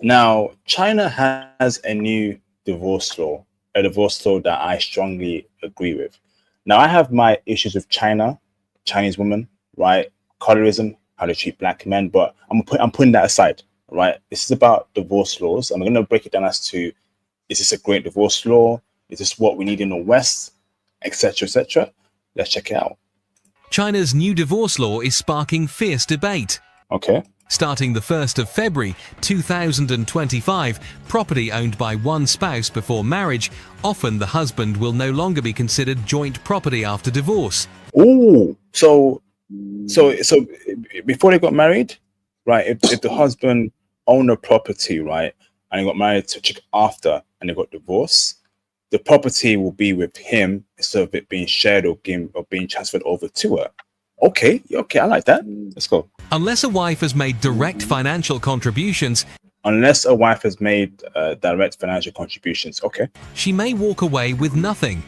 Now, China has a new divorce law, a divorce law that I strongly agree with. Now, I have my issues with China, Chinese women, right? Colorism, how they treat black men, but I'm putting that aside, right? This is about divorce laws. I'm going to break it down as to, is this a great divorce law? Is this what we need in the West, etc., etc.? Let's check it out. China's new divorce law is sparking fierce debate. Okay. Starting the 1st of February 2025, property owned by one spouse before marriage, often the husband will no longer be considered joint property after divorce. Oh, so before they got married, right? If the husband owned a property, right, and he got married to a chick after, and they got divorced, the property will be with him instead of it being shared or being transferred over to her. Okay, okay, I like that. Let's go. Unless a wife has made direct financial contributions, Unless a wife has made direct financial contributions. Okay, she may walk away with nothing.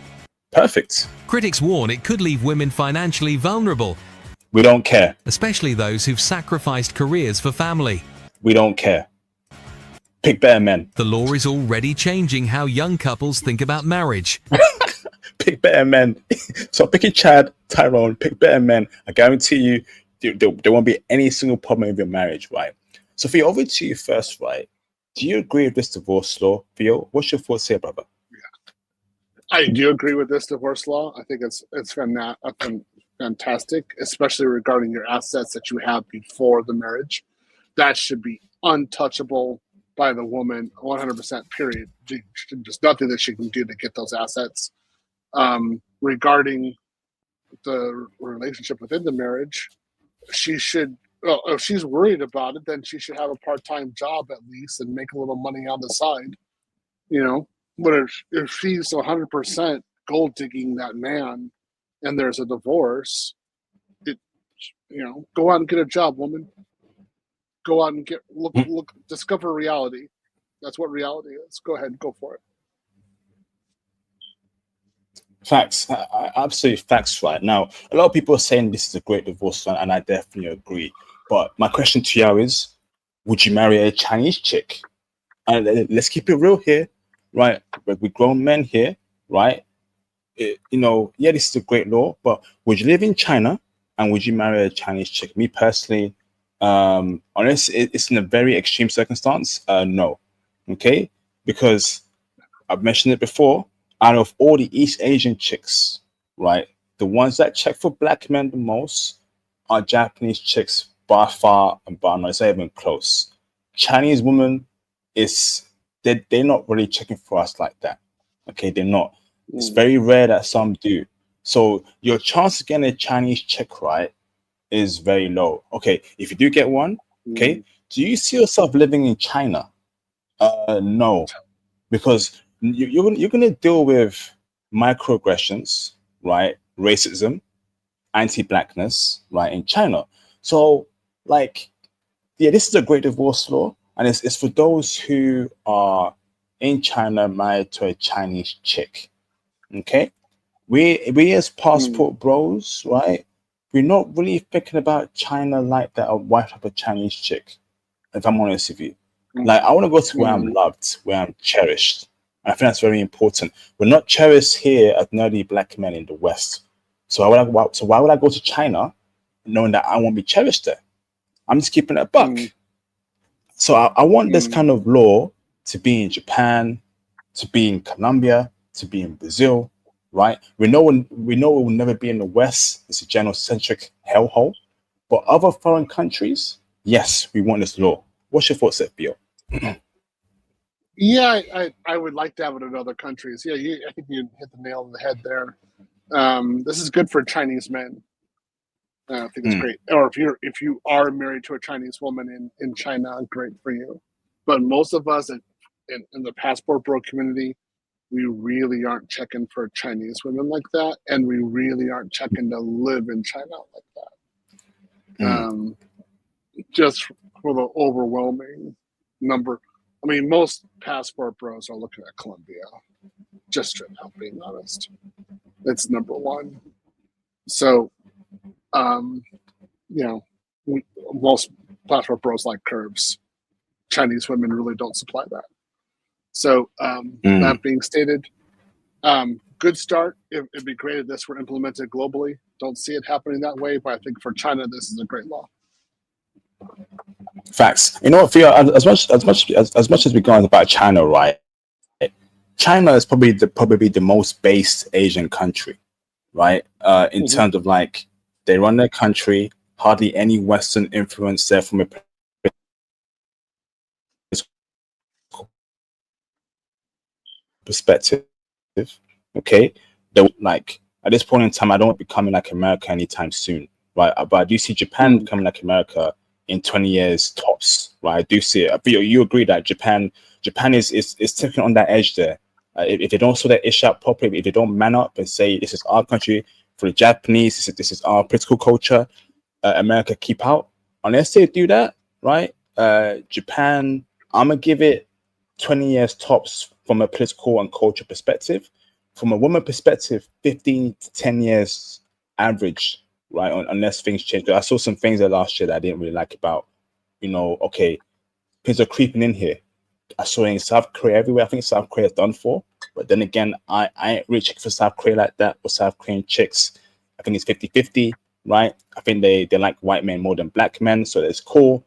perfect. Critics warn it could leave women financially vulnerable, We don't care. especially those who've sacrificed careers for family. We don't care. Pick better men. The law is already changing how young couples think about marriage. Pick better men. So picking Chad, Tyrone, pick better men. I guarantee you, there won't be any single problem with your marriage, right? Sophia, over to you first, right? Do you agree with this divorce law, Theo? What's your thoughts here, brother? I do agree with this divorce law. I think it's fantastic, especially regarding your assets that you have before the marriage. That should be untouchable by the woman, 100%. Period. There's nothing that she can do to get those assets. Regarding the relationship within the marriage, she should. Well, if she's worried about it, then she should have a part-time job at least and make a little money on the side. You know, but if she's 100% gold digging that man, and there's a divorce, go out and get a job, woman. Go out and look, discover reality. That's what reality is. Go ahead, go for it. Facts, absolutely facts. Right now, a lot of people are saying this is a great divorce, and I definitely agree. But my question to you is, would you marry a Chinese chick? And let's keep it real here, right? We're grown men here, right? Yeah, this is a great law, but would you live in China and would you marry a Chinese chick? Me personally, unless it's in a very extreme circumstance, no. Okay, because I've mentioned it before. Out of all the East Asian chicks, right, the ones that check for black men the most are Japanese chicks by far and by none. It's not even close. Chinese women is they're not really checking for us like that. Okay, they're not. It's very rare that some do. So your chance of getting a Chinese chick right is very low. Okay, if you do get one, okay, do you see yourself living in China? No, because you're gonna deal with microaggressions, right? Racism, anti-blackness, right, in China. So, like, yeah, this is a great divorce law, and it's for those who are in China married to a Chinese chick. Okay, we as passport bros, right? We're not really thinking about China like that. A wife of a Chinese chick, if I'm honest with you. Like, I want to go to where I'm loved, where I'm cherished. I think that's very important. We're not cherished here as nerdy black men in the West. So why would I go to China knowing that I won't be cherished there? I'm just keeping it a buck. So I want this kind of law to be in Japan, to be in Colombia, to be in Brazil, right? We know it will never be in the West. It's a genocentric hellhole. But other foreign countries, yes, we want this law. What's your thoughts, Theo? Yeah, I would like to have it in other countries. Yeah, I think you hit the nail on the head there. This is good for Chinese men. I think it's great. Or if you are married to a Chinese woman in China, great for you. But most of us in the passport bro community, we really aren't checking for Chinese women like that, and we really aren't checking to live in China like that. Just for the overwhelming number. I mean, most passport bros are looking at Colombia. Just straight up being honest, it's number one. So, most passport bros like curves. Chinese women really don't supply that. So that being stated, good start. It'd be great if this were implemented globally. Don't see it happening that way, but I think for China, this is a great law. Facts. You know what, Theo? As much as we're going about China, right? China is probably the most based Asian country, right? In terms of like they run their country, hardly any Western influence there from a perspective. Okay, like at this point in time, I don't want to be becoming like America anytime soon, right? But I do see Japan becoming like America in 20 years tops, right? I do see it. But you agree that Japan is taking on that edge there. If they don't sort that issue out properly, if they don't man up and say this is our country for the Japanese, this is our political culture, America keep out. Unless they do that, right? Japan, I'm gonna give it 20 years tops from a political and culture perspective. From a woman perspective, 15 to 10 years average, right? Unless things change. I saw some things there last year that I didn't really like about, okay, things are creeping in here. I saw it in South Korea everywhere. I think South Korea is done for. But then again, I ain't really checking for South Korea like that. Or South Korean chicks, I think it's 50-50, right? I think they like white men more than black men, so that's cool.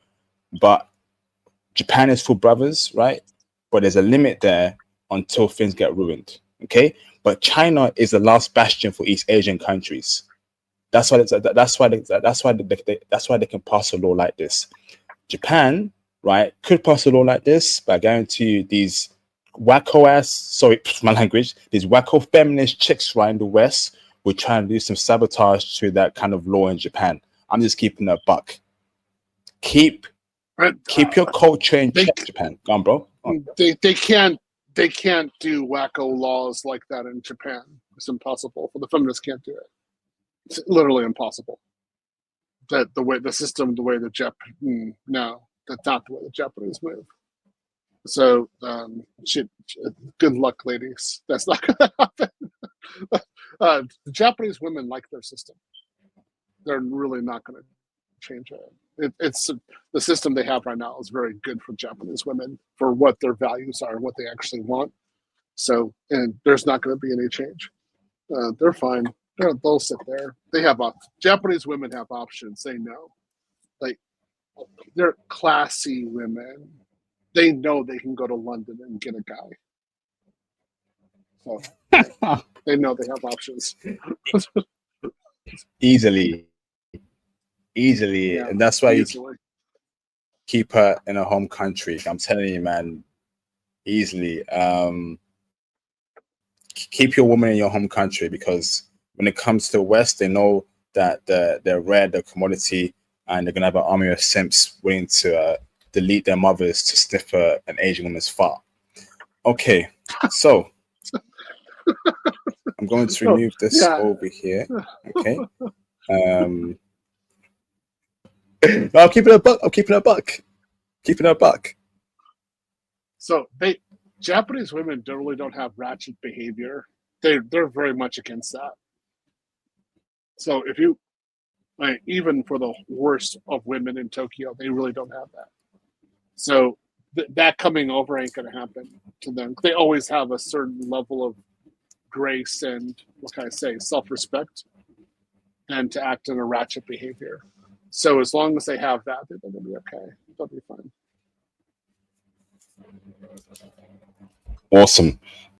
But Japan is for brothers, right? But there's a limit there until things get ruined, okay? But China is the last bastion for East Asian countries. That's why they can pass a law like this. Japan, right, could pass a law like this, but I guarantee you these wacko ass, sorry, my language, these wacko feminist chicks right in the West will try and do some sabotage to that kind of law in Japan. I'm just keeping a buck. Keep your culture in check, Japan. Go on, bro. They can't do wacko laws like that in Japan. It's impossible. The feminists can't do it. It's literally impossible. No, that's not the way the Japanese move. So, good luck, ladies. That's not going to happen. The Japanese women like their system. They're really not going to change it. It's the system they have right now is very good for Japanese women for what their values are and what they actually want. So, and there's not going to be any change. They're fine. They'll sit there. They have Japanese women have options. They know, like, they're classy women. They know they can go to London and get a guy. So they know they have options. Easily, yeah, and that's why you keep her in her home country. I'm telling you, man, easily. Keep your woman in your home country, because when it comes to the West, they know that they're rare, they're commodity, and they're gonna have an army of simps willing to delete their mothers to sniff an Asian woman's fart. Okay, so I'm going to remove this over here. Okay. No, I'm keeping a buck. So Japanese women really don't have ratchet behavior. They're very much against that. So if you, even for the worst of women in Tokyo, they really don't have that. So that coming over ain't going to happen to them. They always have a certain level of grace and, what can I say, self-respect, and to act in a ratchet behavior. So as long as they have that, they're going to be okay. They'll be fine. Awesome.